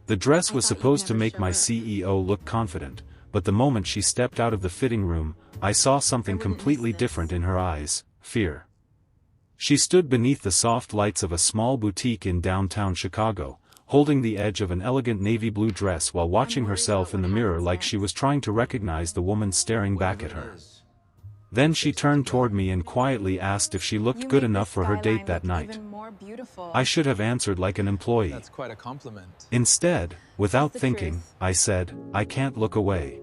The dress I was thought you'd supposed to never make show my her. CEO look confident, but the moment she stepped out of the fitting room, I saw something wouldn't miss completely this. different in her eyes: fear. She stood beneath the soft lights of a small boutique in downtown Chicago, holding the edge of an elegant navy blue dress while watching worried herself about in what the mirror happens like she next. was trying to recognize the woman staring back at Whatever her. it is, Then we'll she face it turned together. toward me and quietly asked if she looked You good made enough the for her date skyline that look night. even more beautiful. I should have answered like an employee. That's quite a compliment. Instead, without the thinking, truth. I said, "I can't look away."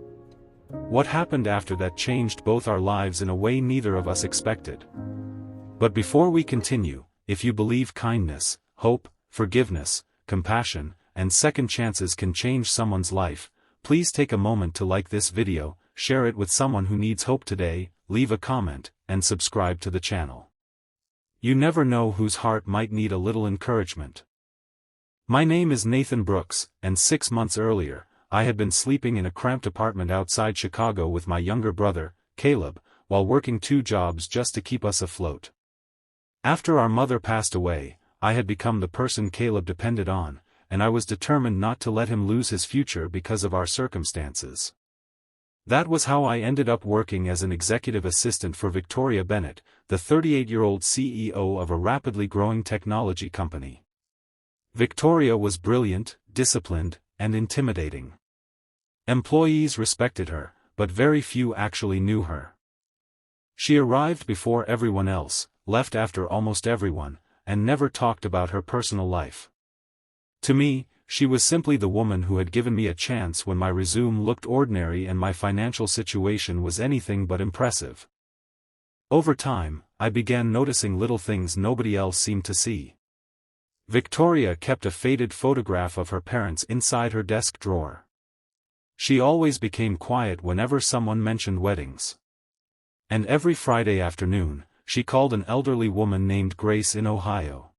What happened after that changed both our lives in a way neither of us expected. But before we continue, if you believe kindness, hope, forgiveness, compassion, and second chances can change someone's life, please take a moment to like this video, share it with someone who needs hope today, leave a comment, and subscribe to the channel. You never know whose heart might need a little encouragement. My name is Nathan Brooks, and 6 months earlier, I had been sleeping in a cramped apartment outside Chicago with my younger brother, Caleb, while working 2 jobs just to keep us afloat. After our mother passed away, I had become the person Caleb depended on, and I was determined not to let him lose his future because of our circumstances. That was how I ended up working as an executive assistant for Victoria Bennett, the 38-year-old CEO of a rapidly growing technology company. Victoria was brilliant, disciplined, and intimidating. Employees respected her, but very few actually knew her. She arrived before everyone else, left after almost everyone, and never talked about her personal life. To me, she was simply the woman who had given me a chance when my resume looked ordinary and my financial situation was anything but impressive. Over time, I began noticing little things nobody else seemed to see. Victoria kept a faded photograph of her parents inside her desk drawer. She always became quiet whenever someone mentioned weddings. And every Friday afternoon, she called an elderly woman named Grace in Ohio.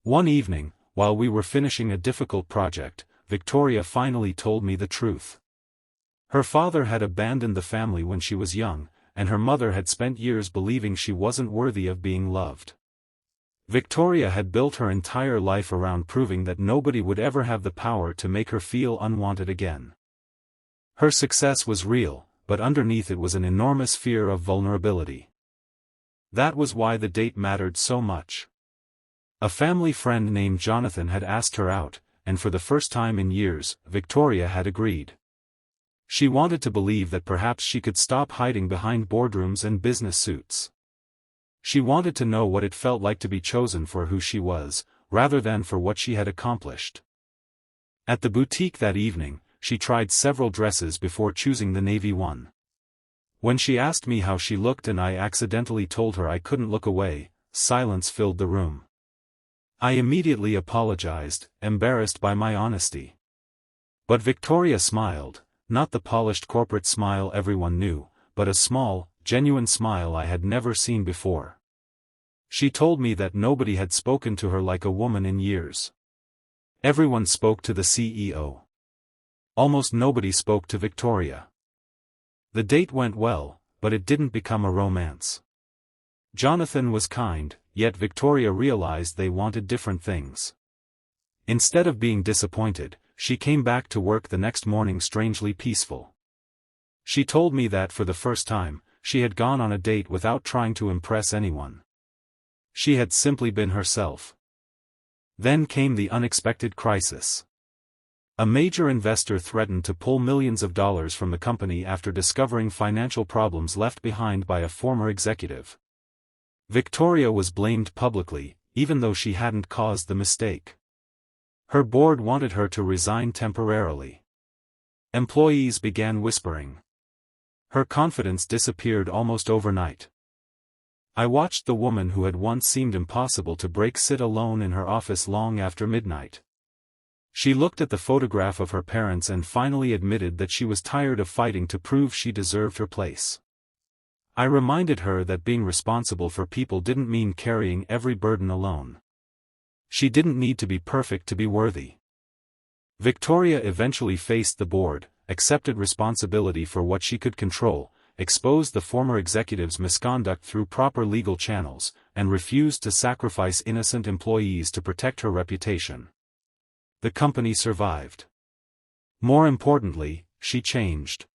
One evening, while we were finishing a difficult project, Victoria finally told me the truth. Her father had abandoned the family when she was young, and her mother had spent years believing she wasn't worthy of being loved. Victoria had built her entire life around proving that nobody would ever have the power to make her feel unwanted again. Her success was real, but underneath it was an enormous fear of vulnerability. That was why the date mattered so much. A family friend named Jonathan had asked her out, and for the first time in years, Victoria had agreed. She wanted to believe that perhaps she could stop hiding behind boardrooms and business suits. She wanted to know what it felt like to be chosen for who she was, rather than for what she had accomplished. At the boutique that evening, she tried several dresses before choosing the navy one. When she asked me how she looked and I accidentally told her I couldn't look away, silence filled the room. I immediately apologized, embarrassed by my honesty. But Victoria smiled, not the polished corporate smile everyone knew, but a small, genuine smile I had never seen before. She told me that nobody had spoken to her like a woman in years. Everyone spoke to the CEO. Almost nobody spoke to Victoria. The date went well, but it didn't become a romance. Jonathan was kind, yet Victoria realized they wanted different things. Instead of being disappointed, she came back to work the next morning strangely peaceful. She told me that for the first time, she had gone on a date without trying to impress anyone. She had simply been herself. Then came the unexpected crisis. A major investor threatened to pull millions of dollars from the company after discovering financial problems left behind by a former executive. Victoria was blamed publicly, even though she hadn't caused the mistake. Her board wanted her to resign temporarily. Employees began whispering. Her confidence disappeared almost overnight. I watched the woman who had once seemed impossible to break sit alone in her office long after midnight. She looked at the photograph of her parents and finally admitted that she was tired of fighting to prove she deserved her place. I reminded her that being responsible for people didn't mean carrying every burden alone. She didn't need to be perfect to be worthy. Victoria eventually faced the board, accepted responsibility for what she could control, exposed the former executive's misconduct through proper legal channels, and refused to sacrifice innocent employees to protect her reputation. The company survived. More importantly, she changed.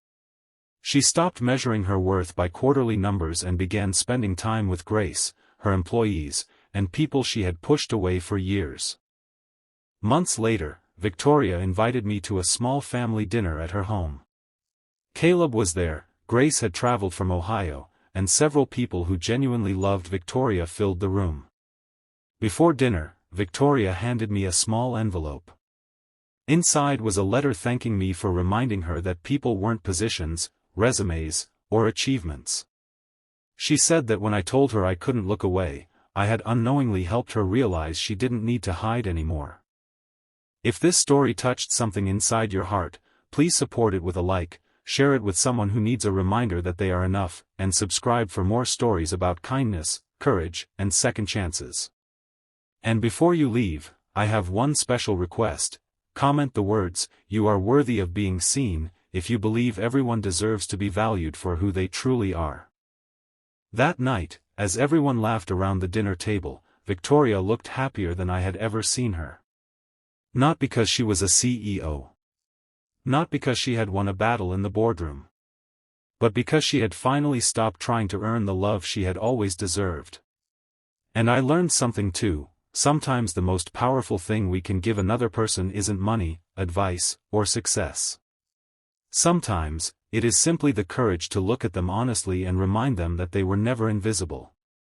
She stopped measuring her worth by quarterly numbers and began spending time with Grace, her employees, and people she had pushed away for years. Months later, Victoria invited me to a small family dinner at her home. Caleb was there, Grace had traveled from Ohio, and several people who genuinely loved Victoria filled the room. Before dinner, Victoria handed me a small envelope. Inside was a letter thanking me for reminding her that people weren't positions, resumes, or achievements. She said that when I told her I couldn't look away, I had unknowingly helped her realize she didn't need to hide anymore. If this story touched something inside your heart, please support it with a like, share it with someone who needs a reminder that they are enough, and subscribe for more stories about kindness, courage, and second chances. And before you leave, I have one special request. Comment the words, "You are worthy of being seen," if you believe everyone deserves to be valued for who they truly are. That night, as everyone laughed around the dinner table, Victoria looked happier than I had ever seen her. Not because she was a CEO. Not because she had won a battle in the boardroom. But because she had finally stopped trying to earn the love she had always deserved. And I learned something too. Sometimes the most powerful thing we can give another person isn't money, advice, or success. Sometimes, it is simply the courage to look at them honestly and remind them that they were never invisible.